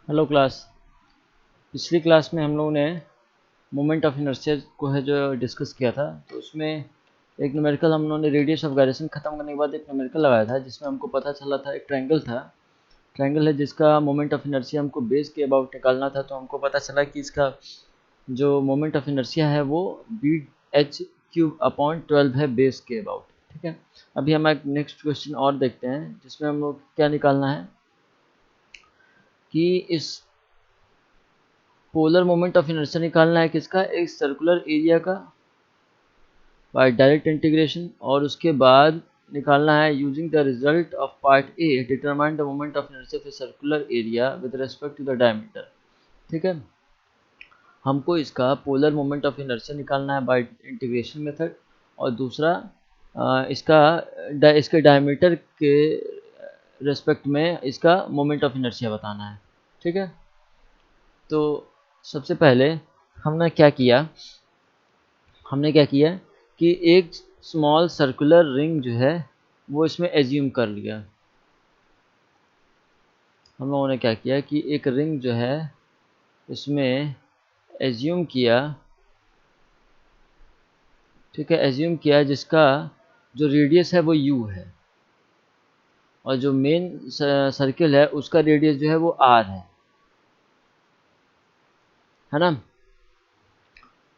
Hello class. पिछली class में हम लोगों ने मोमेंट ऑफ इनर्शिया को है जो डिस्कस किया था, तो उसमें एक न्यूमेरिकल हम लोगों ने रेडियस ऑफ गायरेशन खत्म करने के बाद एक न्यूमेरिकल लगाया था, जिसमें हमको पता चला था एक ट्रायंगल था। ट्रायंगल है जिसका मोमेंट ऑफ इनर्शिया हमको बेस के अबाउट निकालना था, तो हमको पता चला कि इसका जो मोमेंट ऑफ इनर्शिया है वो बी एच क्यूब अपॉन 12 है बेस के अबाउट। ठीक है, अभी हम एक नेक्स्ट क्वेश्चन और देखते हैं जिसमें हम लोग क्या निकालना है कि इस पोलर मोमेंट ऑफ इनर्शिया निकालना है किसका, एक सर्कुलर एरिया का बाय डायरेक्ट इंटीग्रेशन, और उसके बाद निकालना है using the result of part a determine the moment of inertia of a circular area with respect to the diameter. ठीक है, हमको इसका पोलर मोमेंट ऑफ इनर्शिया निकालना है बाय इंटीग्रेशन मेथड, और दूसरा इसके डायमीटर के रेस्पेक्ट में इसका मोमेंट ऑफ इनर्शिया बताना है। ठीक है, तो सबसे पहले हमने क्या किया कि एक स्मॉल सर्कुलर रिंग जो है वो इसमें एज्यूम कर लिया। हम लोगों ने क्या किया कि एक रिंग जो है इसमें एज्यूम किया। ठीक है, एज्यूम किया जिसका जो रेडियस है वो u है, और जो मेन सर्किल है उसका रेडियस जो है वो r है ना।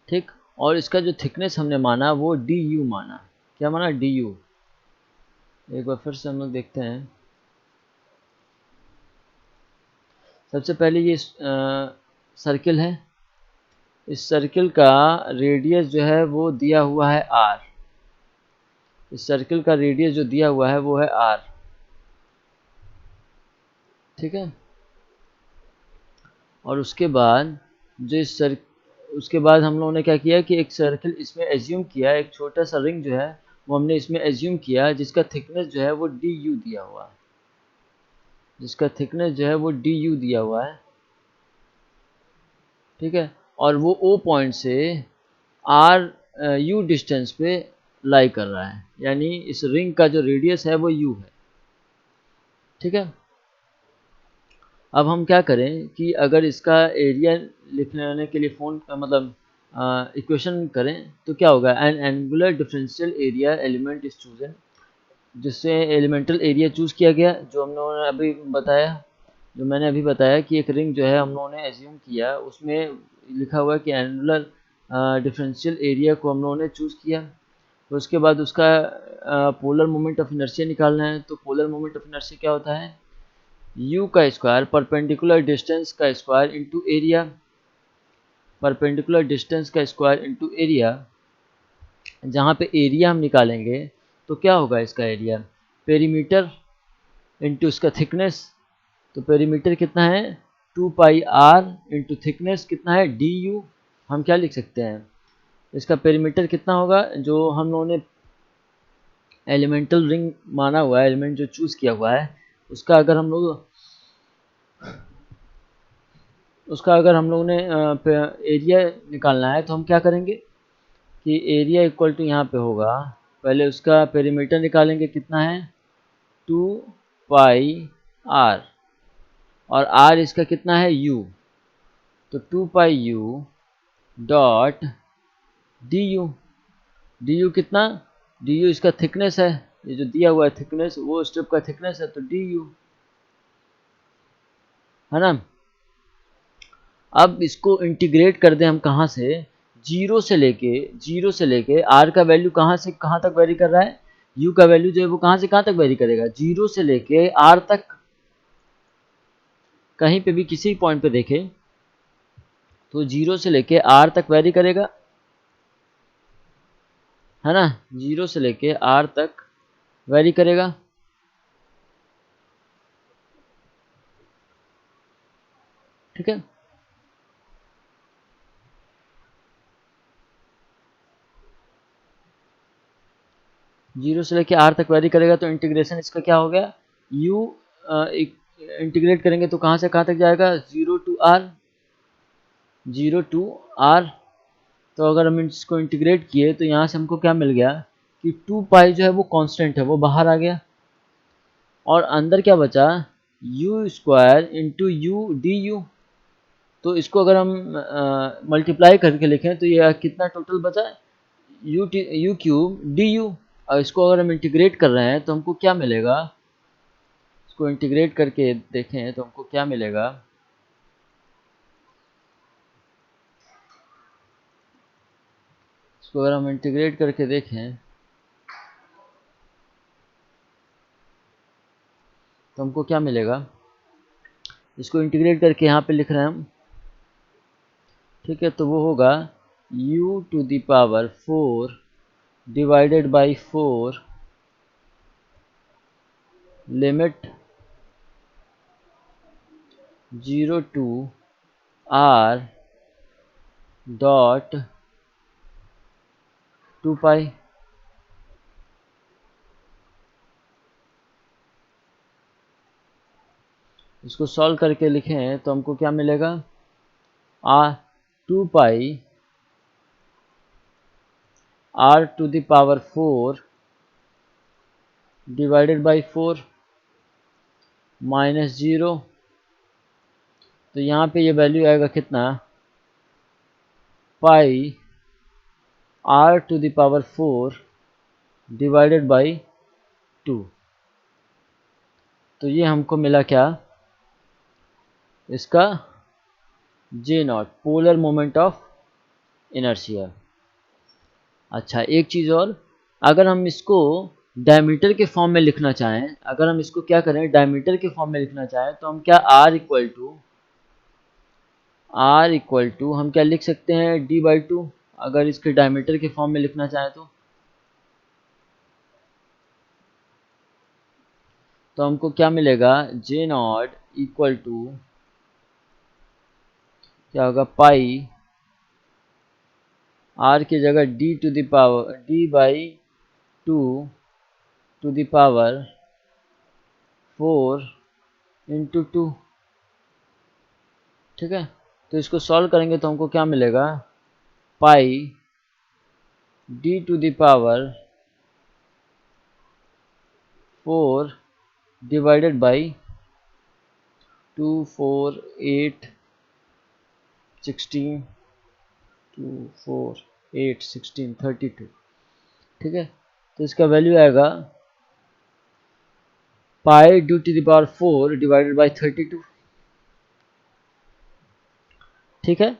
ठीक, और इसका जो थिकनेस हमने माना वो du माना। क्या माना? du। एक बार फिर से हम लोग देखते हैं। सबसे पहले ये सर्किल है, इस सर्किल का रेडियस जो है वो दिया हुआ है r। इस सर्किल का रेडियस जो दिया हुआ है वो है r। ठीक है, और उसके बाद जो उसके बाद हम लोगों ने क्या किया कि एक सर्किल इसमें एज्यूम किया, एक छोटा सा रिंग जो है वो हमने इसमें एज्यूम किया जिसका थिकनेस जो है वो du दिया हुआ है। जिसका थिकनेस जो है वो du दिया हुआ है। ठीक है, और वो O पॉइंट से u डिस्टेंस पे लाई कर रहा है, यानी इस रिंग का जो रेडियस है वो u है। ठीक है, अब हम क्या करें कि अगर इसका एरिया लिखने के लिए इक्वेशन करें तो क्या होगा, N angular differential area element is chosen, जिससे एलिमेंटल एरिया चूज किया गया, जो हम लोगों ने अभी बताया, जो मैंने अभी बताया कि एक रिंग जो है हम लोगों ने एज्यूम किया, उसमें लिखा हुआ है कि एंगुलर डिफरेंशियल एरिया को हम लोगों ने चूज किया। तो उसके बाद उसका पोलर मोमेंट ऑफ इनर्शिया निकालना है। तो पोलर मोमेंट ऑफ इनर्शिया क्या होता है, u का स्क्वायर परपेंडिकुलर डिस्टेंस का square into area, perpendicular distance का स्क्वायर इंटू एरिया। जहाँ पे एरिया हम निकालेंगे तो क्या होगा, इसका एरिया पेरीमीटर इंटू इसका थिकनेस। तो पेरीमीटर कितना है 2 पाई r इंटू थिकनेस कितना है du। हम क्या लिख सकते हैं, इसका पेरीमीटर कितना होगा, जो हम लोगों ने एलिमेंटल रिंग माना हुआ है, एलिमेंट जो चूज किया हुआ है उसका अगर हम लोगों ने एरिया निकालना है तो हम क्या करेंगे कि एरिया इक्वल टू यहाँ पे होगा, पहले उसका पेरीमीटर निकालेंगे कितना है 2 पाई r, और r इसका कितना है u। तो 2 पाई u डॉट du। du कितना, du इसका थिकनेस है, ये जो दिया हुआ है थिकनेस वो स्ट्रिप का थिकनेस है, तो du है ना। अब इसको इंटीग्रेट कर दें हम कहाँ से, जीरो से लेके r का वैल्यू कहाँ से कहाँ तक वेरी कर रहा है, u का वैल्यू जो है वो कहाँ से कहाँ तक वेरी करेगा, जीरो से लेके r तक। कहीं पे भी किसी पॉइंट पे देखें तो जीरो से लेके r तक वेरी करेगा, है ना। जीरो से लेके r तक वेरी करेगा। ठीक है, जीरो से लेके r तक वेरी करेगा, तो इंटीग्रेशन इसका क्या हो गया, u इंटीग्रेट करेंगे तो कहाँ से कहाँ तक जाएगा, जीरो टू r। तो अगर हम इसको इंटीग्रेट किए तो यहाँ से हमको क्या मिल गया कि 2 पाई जो है वो कांस्टेंट है, वो बाहर आ गया, और अंदर क्या बचा you square into U D you. तो इसको अगर हम मल्टीप्लाई करके लिखें तो ये कितना टोटल बचा है, यू क्यूब डी यू। और इसको अगर हम इंटीग्रेट कर रहे हैं तो हमको क्या मिलेगा, इसको इंटीग्रेट करके देखें तो हमको क्या मिलेगा, इसको अगर हम इंटीग्रेट करके देखें तो हमको क्या मिलेगा, इसको इंटीग्रेट करके यहाँ पे लिख रहे हैं हम, ठीक है। तो वो होगा u to the power 4 divided by 4 limit 0 to r dot 2 pi. इसको सॉल्व करके लिखें तो हमको क्या मिलेगा, r 2 pi r to the power 4 divided by 4 minus 0। तो यहाँ पे ये वैल्यू आएगा कितना, pi r to the power 4 divided by 2। तो ये हमको मिला क्या, इसका J nought, polar moment of inertia. अच्छा एक चीज़ और, अगर हम इसको डायमीटर के फॉर्म में लिखना चाहें, अगर हम इसको क्या करें डायमीटर के फॉर्म में लिखना चाहें तो हम क्या R इक्वल टू हम क्या लिख सकते हैं d/2, अगर इसके डायमीटर के फॉर्म में लिखना चाहें तो हमको क्या मिलेगा, जे नॉट इक्वल टू क्या होगा, पाई r की जगह d/2 to the power 4 into 2, ठीक है। तो इसको सॉल्व करेंगे तो हमको क्या मिलेगा, pi d to the power 4 divided by 2 4 8 16 2 4 8 16 32, ठीक है। तो इसका वैल्यू आएगा pi D to the power 4 divided by 32, ठीक है।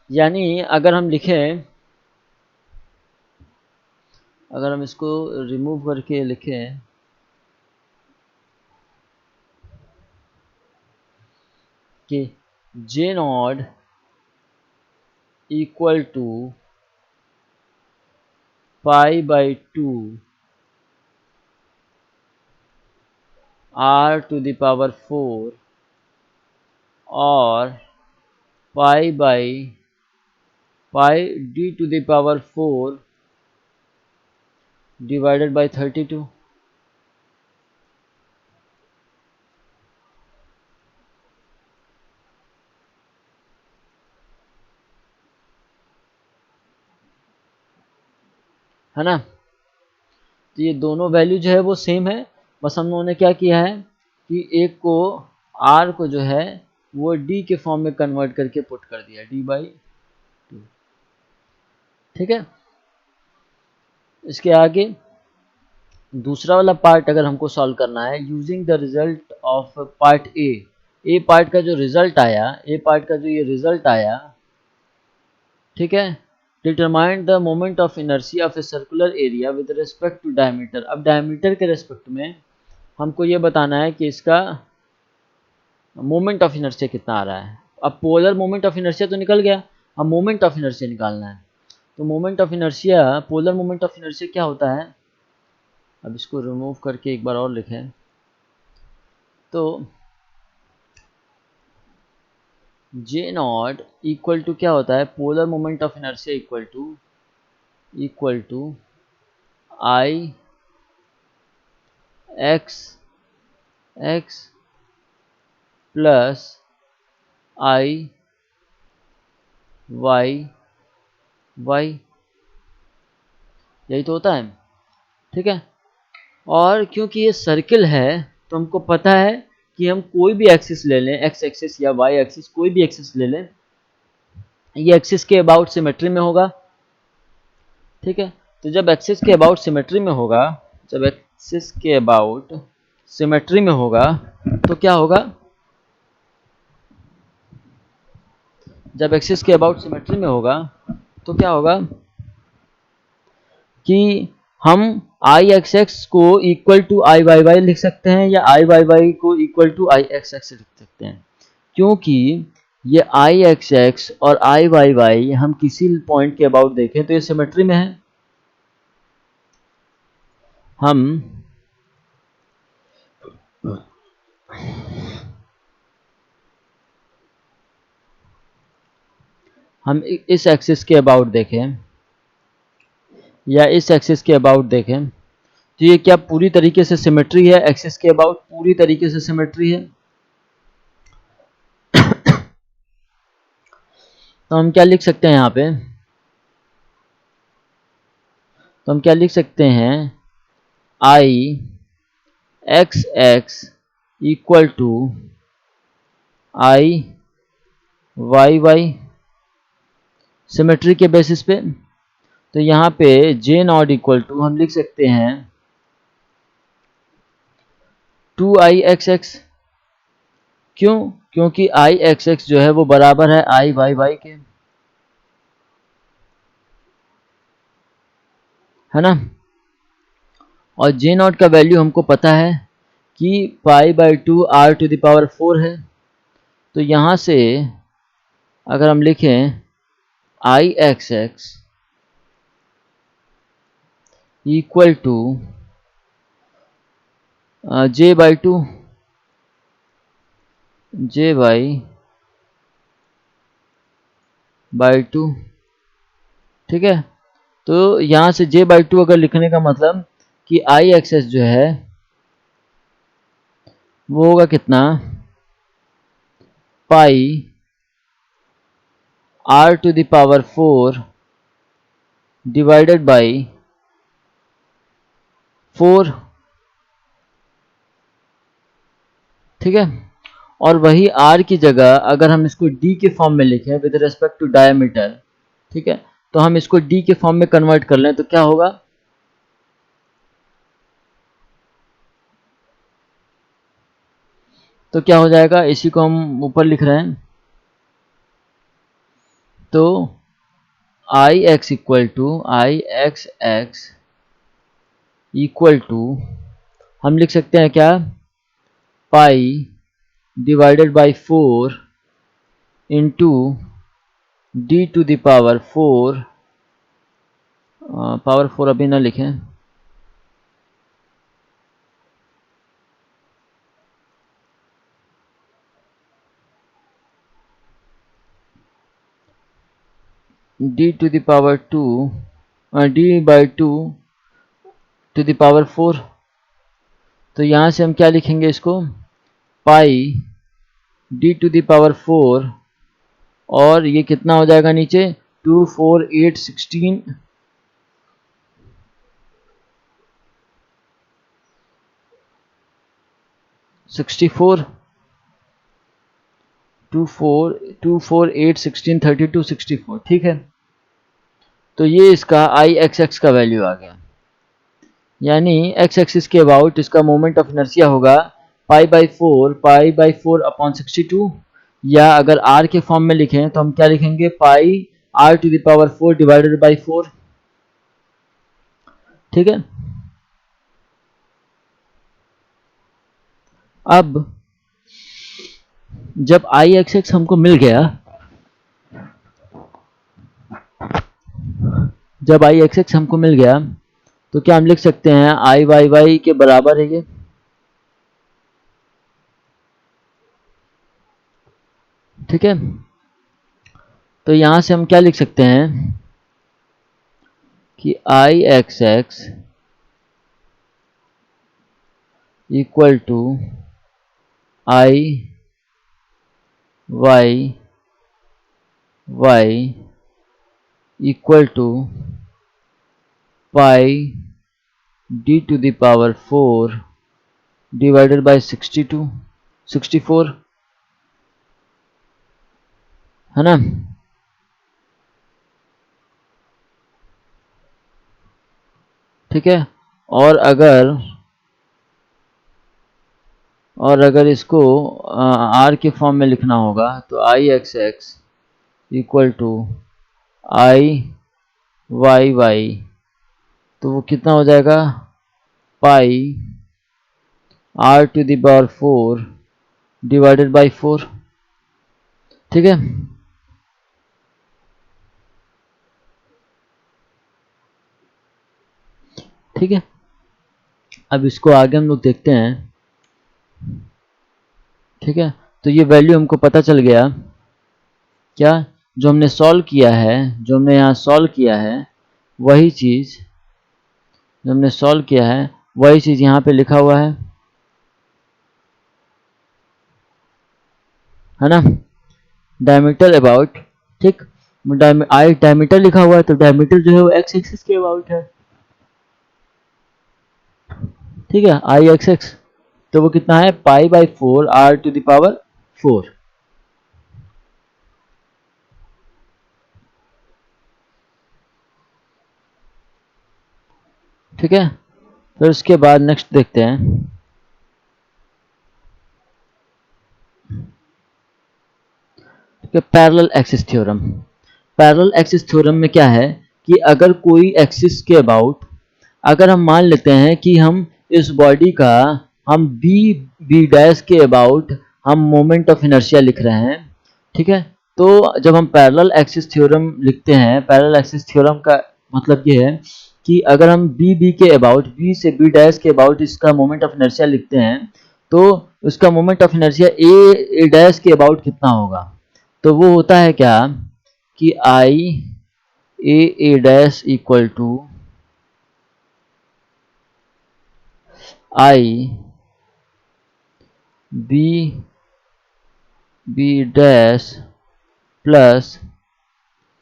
यानी अगर हम लिखें, अगर हम इसको रिमूव करके लिखें कि J nought equal to pi by 2 r to the power 4 और pi by pi D to the power 4 divided by 32, है ना। तो ये दोनों वैल्यू जो है वो सेम है, बस हम लोगों ने क्या किया है कि एक को r को जो है वो d के फॉर्म में कन्वर्ट करके पुट कर दिया, d/2, ठीक है। इसके आगे दूसरा वाला पार्ट अगर हमको सॉल्व करना है, using the result of part A part का जो रिजल्ट आया, ए पार्ट का जो ये रिजल्ट आया, ठीक है, determine the moment of inertia of a circular area with respect to diameter. अब डायमीटर के रिस्पेक्ट में हमको ये बताना है कि इसका मोमेंट ऑफ इनर्शिया कितना आ रहा है। अब पोलर मोमेंट ऑफ इनर्शिया तो निकल गया, अब मोमेंट ऑफ इनर्शिया निकालना है। तो moment of inertia, polar moment of inertia क्या होता है, अब इसको रिमूव करके एक बार और लिखें तो जे नॉट इक्वल टू क्या होता है, polar moment of inertia equal to I x plus I y, यही तो होता है, ठीक है। और क्योंकि ये सर्किल है तो हमको पता है कि हम कोई भी एक्सिस ले लें, एक्स एक्सिस या वाई एक्सिस, कोई भी एक्सिस ले लें, ये एक्सिस के अबाउट सिमेट्री में होगा। ठीक है, तो जब एक्सिस के अबाउट सिमेट्री में होगा, जब एक्सिस के अबाउट सिमेट्री में होगा तो क्या होगा, जब एक्सिस के अबाउट सिमेट्री में होगा तो क्या होगा कि हम आई एक्स एक्स को equal to I Y y लिख सकते हैं या आई वाई वाई को equal to I x x लिख सकते हैं, क्योंकि ये आई एक्स एक्स और आई वाई वाई हम किसी पॉइंट के अबाउट देखें तो ये सिमेट्री में है। हम इस एक्सिस के अबाउट देखें या इस एक्सिस के अबाउट देखें तो ये क्या पूरी तरीके से सिमेट्री है, एक्सिस के अबाउट पूरी तरीके से सिमेट्री है। तो हम क्या लिख सकते हैं यहाँ पे, तो हम क्या लिख सकते हैं, I x X equal to I Y Y symmetry के बेसिस पे। तो यहाँ पे जे नॉट इक्वल टू हम लिख सकते हैं 2i(x(x), क्यों, क्योंकि i(x(x) जो है वो बराबर है i y y के, है ना। और जे नॉट का वैल्यू हमको पता है कि π/2 r⁴ है। तो यहाँ से अगर हम लिखें i(x(x) equal to j/2 j/2, ठीक है। तो यहाँ से j/2 अगर लिखने का मतलब कि i(x(x) जो है वो होगा कितना, पाई r⁴ डिवाइडेड बाई 4, ठीक है। और वही r की जगह अगर हम इसको d के फॉर्म में लिखें विद रिस्पेक्ट टू डायमीटर, ठीक है, तो हम इसको d के फॉर्म में कन्वर्ट कर लें तो क्या होगा, तो क्या हो जाएगा, इसी को हम ऊपर लिख रहे हैं। तो I x X equal to हम लिख सकते हैं क्या, पाई divided by 4 into d⁴, power 4 अभी ना लिखें, d⁴ d/2 तो यहाँ से हम क्या लिखेंगे इसको, पाई d⁴ और ये कितना हो जाएगा नीचे 2 4 8 16 64 2 4 8 16 32 64, ठीक है। तो ये इसका आई एक्स एक्स का वैल्यू आ गया, यानी एक्स एक्सिस के अबाउट इसका मोमेंट ऑफ इनर्शिया होगा पाई/4 अपॉन 62, या अगर r के फॉर्म में लिखें तो हम क्या लिखेंगे, पाई r⁴ डिवाइडेड बाई 4, ठीक है। अब जब आई एक्स एक्स हमको मिल गया, जब आई एक्स एक्स हमको मिल गया तो क्या हम लिख सकते हैं आई वाई वाई के बराबर है ये, ठीक है। तो यहां से हम क्या लिख सकते हैं कि I x X equal to I Y Y equal to pi d⁴ divided by 62, 64 है ना। ठीक है, और अगर इसको आर के फॉर्म में लिखना होगा तो I x X equal to I Y Y, तो वो कितना हो जाएगा, pi R to the power 4 divided by 4। ठीक है, ठीक है। अब इसको आगे हम लोग देखते हैं। ठीक है, तो ये वैल्यू हमको पता चल गया क्या, जो हमने सॉल्व किया है, जो हमने यहाँ सॉल्व किया है वही चीज़, जो हमने सॉल्व किया है वही चीज़ यहाँ पे लिखा हुआ है ना। डायमीटर अबाउट, ठीक, आई डायमीटर लिखा हुआ है तो डायमीटर जो है वो एक्स एक्सिस के अबाउट है। ठीक है, आई एक्स एक्स, तो वो कितना है, pi by 4 r to the power 4। ठीक है, फिर उसके बाद नेक्स्ट देखते हैं। Parallel axis theorem. Parallel axis theorem में क्या है कि अगर कोई एक्सिस के अबाउट, अगर हम मान लेते हैं कि हम इस बॉडी का, हम बी डैश के अबाउट हम मोमेंट ऑफ इनर्शिया लिख रहे हैं। ठीक है, तो जब हम पैरेलल एक्सिस थ्योरम लिखते हैं, पैरेलल एक्सिस थ्योरम का मतलब ये है कि अगर हम बी के अबाउट, बी से बी डैश के अबाउट इसका मोमेंट ऑफ इनर्शिया लिखते हैं, तो उसका moment of inertia A dash के अबाउट कितना होगा, तो वो होता है क्या कि I A dash equal to I B dash plus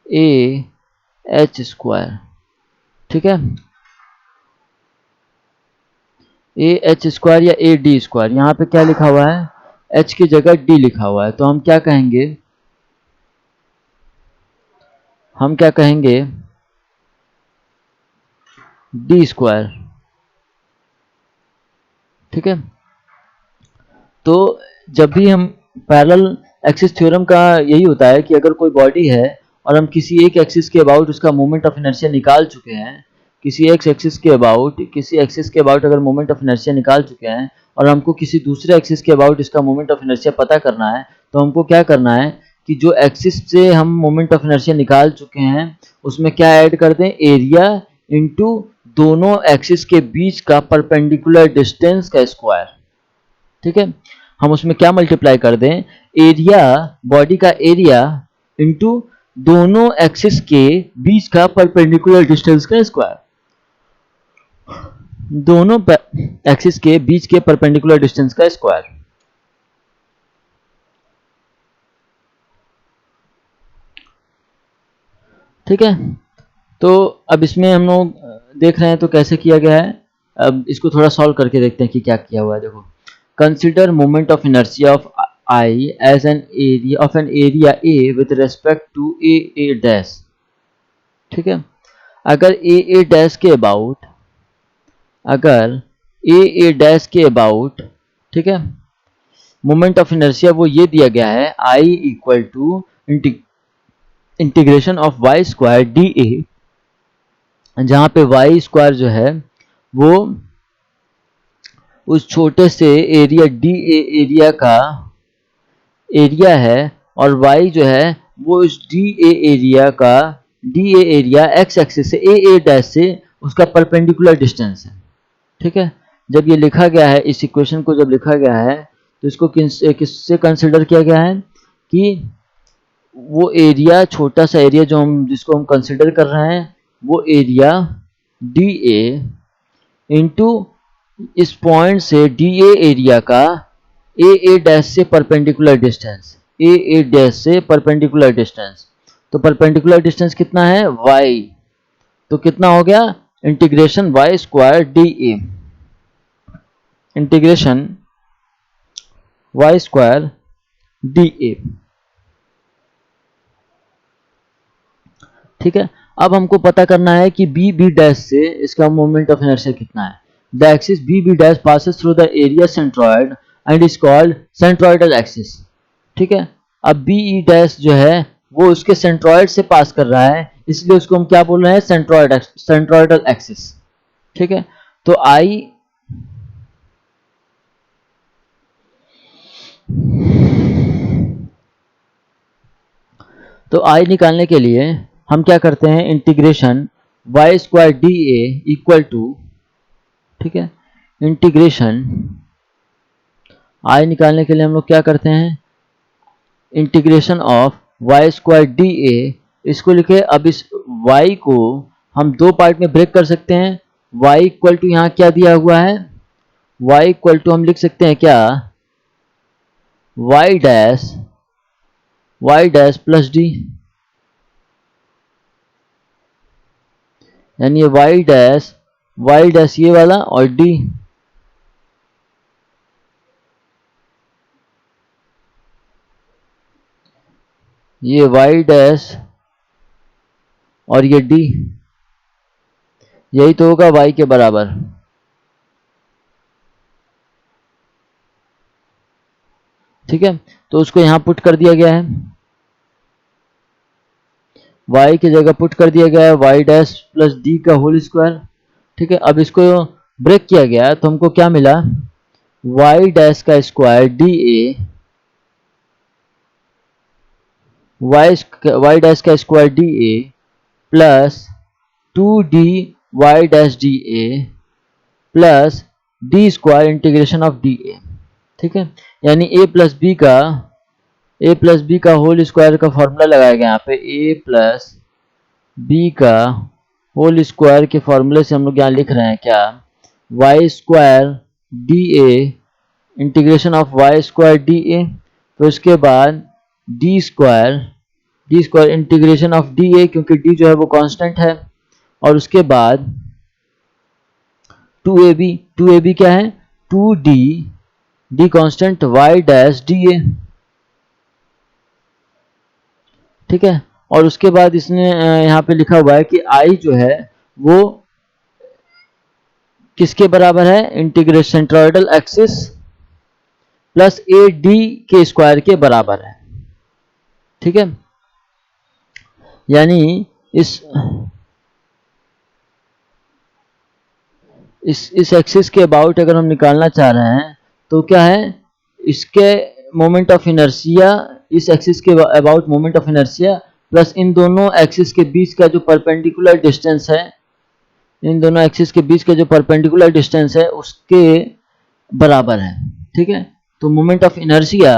A H square. ठीक है, ए एच स्क्वायर या ए डी स्क्वायर, यहाँ पे क्या लिखा हुआ है, एच की जगह डी लिखा हुआ है, तो हम क्या कहेंगे, डी स्क्वायर। ठीक है, तो जब भी हम पैरेलल एक्सिस थ्योरम का यही होता है कि अगर कोई बॉडी है और हम किसी एक एक्सिस के अबाउट उसका मोमेंट ऑफ इनर्शिया निकाल चुके हैं, किसी एक एक्सिस के अबाउट, किसी एक्सिस के अबाउट अगर मोमेंट ऑफ इनर्शिया निकाल चुके हैं और हमको किसी दूसरे एक्सिस के अबाउट इसका मोमेंट ऑफ इनर्शिया पता करना है, तो हमको क्या करना है कि जो एक्सिस से हम मोमेंट ऑफ इनर्शिया निकाल चुके हैं उसमें क्या ऐड कर दें, एरिया इंटू दोनों एक्सिस के बीच का परपेंडिकुलर डिस्टेंस का स्क्वायर। ठीक है, हम उसमें क्या मल्टीप्लाई कर दें, एरिया, बॉडी का एरिया इंटू दोनों एक्सिस के बीच का परपेंडिकुलर डिस्टेंस का स्क्वायर, दोनों एक्सिस के बीच के परपेंडिकुलर डिस्टेंस का स्क्वायर। ठीक है, तो अब इसमें हम लोग देख रहे हैं तो कैसे किया गया है। अब इसको थोड़ा सॉल्व करके देखते हैं कि क्या किया हुआ है। देखो, consider moment of inertia of I as an area of an area A with respect to A dash. ठीक है, अगर A डैश के अबाउट, अगर A डैश के अबाउट, ठीक है, मोमेंट ऑफ इनर्शिया वो ये दिया गया है I equal to integration of y square D a, जहाँ पे वाई स्क्वायर जो है वो उस छोटे से एरिया डी एरिया का एरिया है और y जो है वो इस D A area x axis से ए डैश से उसका परपेंडिकुलर डिस्टेंस है। ठीक है, जब ये लिखा गया है, इस इक्वेशन को जब लिखा गया है तो इसको किससे कंसिडर किया गया है कि वो एरिया, छोटा सा एरिया जो हम जिसको हम कंसिडर कर रहे हैं वो एरिया डी ए इंटू इस पॉइंट से डी एरिया का ए डैश से परपेंडिकुलर डिस्टेंस, ए डैश से परपेंडिकुलर डिस्टेंस, तो परपेंडिकुलर डिस्टेंस कितना है, y, तो कितना हो गया, integration y square D a, integration y square D A. ठीक है, अब हमको पता करना है कि बी बी डैश से इसका मोमेंट ऑफ इनर्शिया कितना है। The axis B B dash passes through the area centroid and is called centroidal axis. ठीक है, अब बी ई डैश जो है वो उसके सेंट्रॉयड से पास कर रहा है, इसलिए उसको हम क्या बोल रहे हैं, सेंट्रॉयडल एक्सिस। ठीक है, तो आई निकालने के लिए हम क्या करते हैं, integration y square D a equal to, ठीक है, इंटीग्रेशन आई निकालने के लिए हम लोग क्या करते हैं, integration of y square D a, इसको लिखे। अब इस y को हम दो पार्ट में ब्रेक कर सकते हैं। y इक्वल टू यहाँ क्या दिया हुआ है, y इक्वल टू हम लिख सकते हैं क्या, y डैश प्लस डी, यानी ये y डैश ये वाला और d, ये y डैश और ये d, यही तो होगा y के बराबर। ठीक है, तो उसको यहां पुट कर दिया गया है, y की जगह पुट कर दिया गया है y डैश प्लस डी का होल स्क्वायर। ठीक है, अब इसको ब्रेक किया गया तो हमको क्या मिला, y डैश का square D A, y dash का square D A plus 2d y dash D A plus D square integration of D A. ठीक है, यानी a प्लस बी का होल स्क्वायर का फॉर्मूला लगाया गया यहाँ पे, a प्लस बी का होल स्क्वायर के फॉर्मूले से हम लोग यहाँ लिख रहे हैं क्या, y square D a integration of y square D a, तो उसके बाद d square integration of D a, क्योंकि डी जो है वो कांस्टेंट है, और उसके बाद 2ab क्या है, 2d constant y dash D ए। ठीक है, और उसके बाद इसने यहाँ पे लिखा हुआ है कि i जो है वो किसके बराबर है, integration centroidal axis plus A D के स्क्वायर के बराबर है। ठीक है, यानी इस एक्सिस के अबाउट अगर हम निकालना चाह रहे हैं तो क्या है, इसके मोमेंट ऑफ इनर्शिया, इस एक्सिस के about moment of inertia plus इन दोनों एक्सिस के बीच का जो परपेंडिकुलर डिस्टेंस है, इन दोनों एक्सिस के बीच का जो परपेंडिकुलर डिस्टेंस है उसके बराबर है। ठीक है, तो moment of inertia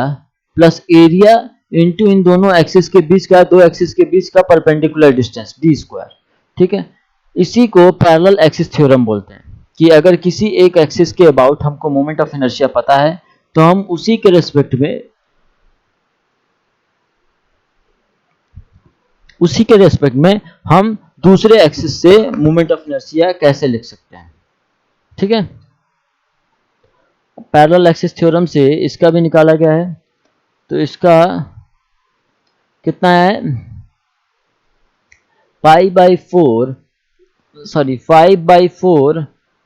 plus area into in दोनों एक्सिस के बीच का, दो एक्सिस के बीच का परपेंडिकुलर डिस्टेंस डी स्क्वायर। ठीक है, इसी को पैरेलल एक्सिस थ्योरम बोलते हैं कि अगर किसी एक एक्सिस के अबाउट हमको मोमेंट ऑफ इनर्शिया पता है तो हम उसी के रेस्पेक्ट में हम दूसरे एक्सिस से मोमेंट ऑफ इनर्शिया कैसे लिख सकते हैं। ठीक है, पैरेलल एक्सिस थ्योरम से इसका भी निकाला गया है, तो इसका कितना है, 5/4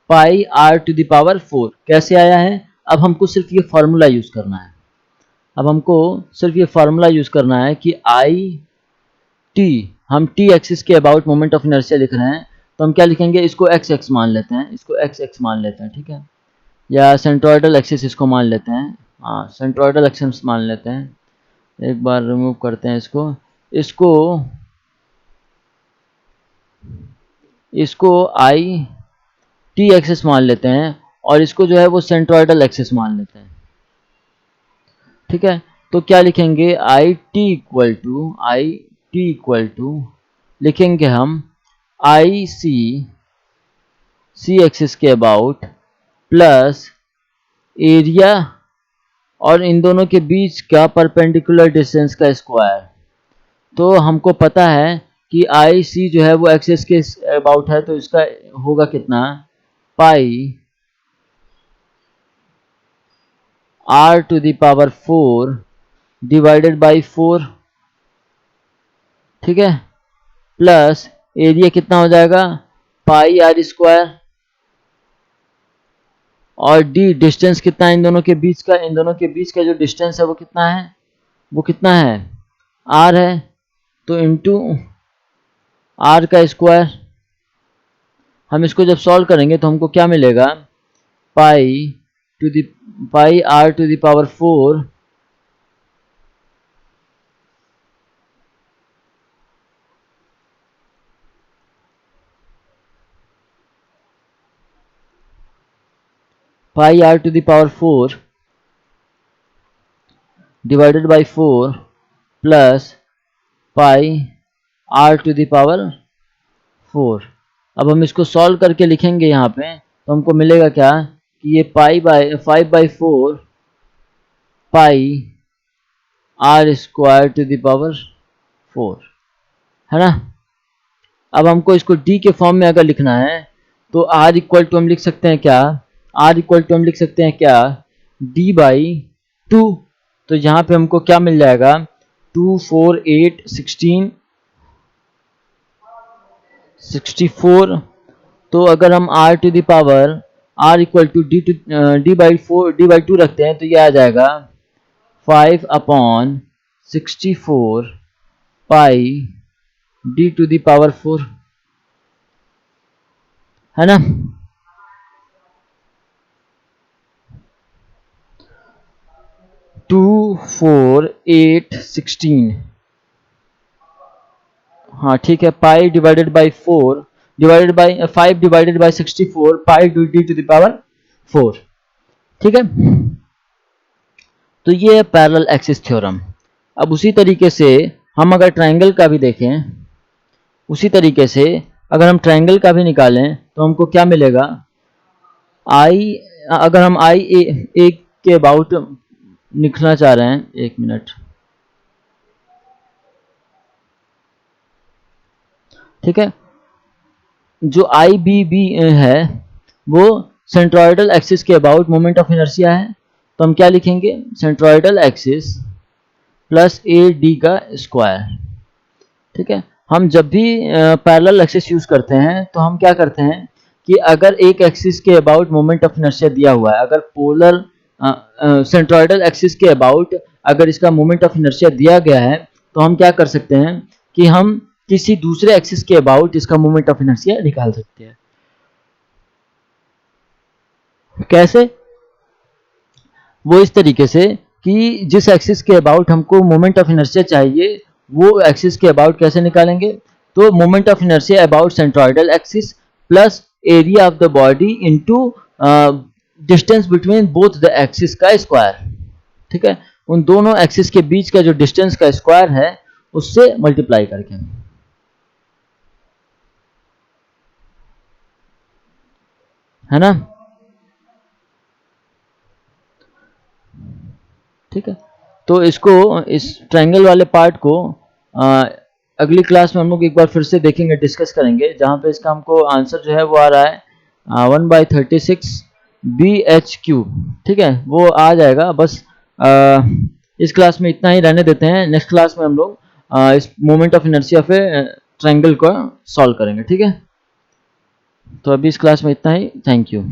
पाई r टू द पावर 4 कैसे आया है। अब हमको सिर्फ ये फार्मूला यूज करना है, कि आई टी, हम टी एक्सिस के अबाउट मोमेंट ऑफ इनर्शिया लिख रहे हैं, तो हम क्या लिखेंगे, इसको एक्स एक्स मान लेते हैं, ठीक है, या सेंट्रॉयडल एक्सिस इसको मान लेते हैं, हाँ सेंट्रॉयडल एक्सिस मान लेते हैं। एक बार रिमूव करते हैं इसको आई टी एक्सिस मान लेते हैं, और इसको जो है वो सेंट्रॉयडल एक्सिस मान लेते हैं। ठीक है, तो क्या लिखेंगे, आई टी इक्वल टू लिखेंगे हम आई सी एक्सिस के अबाउट प्लस एरिया और इन दोनों के बीच का परपेंडिकुलर डिस्टेंस का स्क्वायर। तो हमको पता है कि आई सी जो है वो एक्सिस के अबाउट है, तो इसका होगा कितना, pi r to the power 4 divided by 4, ठीक है, प्लस एरिया कितना हो जाएगा पाई आर स्क्वायर, और डी डिस्टेंस कितना है इन दोनों के बीच का, इन दोनों के बीच का जो डिस्टेंस है वो कितना है, वो कितना है आर है, तो इनटू आर का स्क्वायर। हम इसको जब सॉल्व करेंगे तो हमको क्या मिलेगा, pi R to the power 4 pi R to the power 4 divided by 4 plus pi R to the power 4। अब हम इसको सॉल्व करके लिखेंगे यहाँ पे तो हमको मिलेगा क्या कि ये pi by 5/4 pi r square to the power 4 है ना। अब हमको इसको डी के फॉर्म में अगर लिखना है तो आर इक्वल टू हम लिख सकते हैं क्या, आर इक्वल टू हम लिख सकते हैं क्या डी बाई 2। तो यहाँ पे हमको क्या मिल जाएगा 2 4 8 16 64। तो अगर हम r to the power r equal to d by 2 रखते हैं तो ये आ जाएगा 5/64 pi D to the power 4, है ना। टू 4 8 16, हाँ ठीक है, pi divided by 4 divided by 5 divided by 64 pi D to the power 4, ठीक है। तो ये है पैरेलल एक्सिस थ्योरम। अब उसी तरीके से हम अगर ट्रायंगल का भी देखें, उसी तरीके से अगर हम ट्रायंगल का भी निकालें तो हमको क्या मिलेगा, आई अगर हम आई ए के अबाउट लिखना चाह रहे हैं, एक मिनट, ठीक है, जो आई बी बी है वो सेंट्रोइडल एक्सिस के अबाउट मोमेंट ऑफ इनर्शिया है। तो हम क्या लिखेंगे centroidal axis plus A D का स्क्वायर, ठीक है। हम जब भी पैरेलल एक्सिस यूज करते हैं तो हम क्या करते हैं कि अगर एक एक्सिस के अबाउट मोमेंट ऑफ इनर्शिया दिया हुआ है, अगर पोलर सेंट्रोइडल एक्सिस के अबाउट अगर इसका मोमेंट ऑफ इनर्शिया दिया गया है तो हम क्या कर सकते हैं कि हम किसी दूसरे एक्सिस के अबाउट इसका मोमेंट ऑफ इनर्शिया निकाल सकते हैं। कैसे, वो इस तरीके से कि जिस एक्सिस के अबाउट हमको मोमेंट ऑफ इनर्शिया चाहिए वो एक्सिस के अबाउट कैसे निकालेंगे, तो moment of inertia about centroidal axis plus area of the body into distance between both the axis का स्क्वायर, ठीक है, उन दोनों एक्सिस के बीच का जो डिस्टेंस का स्क्वायर है उससे मल्टीप्लाई करके, है ना, ठीक है। तो इसको इस ट्रायंगल वाले पार्ट को अगली क्लास में हम लोग एक बार फिर से देखेंगे, डिस्कस करेंगे, जहाँ पे इसका हमको आंसर जो है वो आ रहा है 1/36 BH3, ठीक है, वो आ जाएगा। बस इस क्लास में इतना ही रहने देते हैं, नेक्स्ट क्लास में हम लोग इस मोमेंट ऑफ इनर्शिया पे ट्रायंगल को सॉल्व करेंगे, ठीक है। तो अभी इस क्लास में इतना ही, थैंक यू।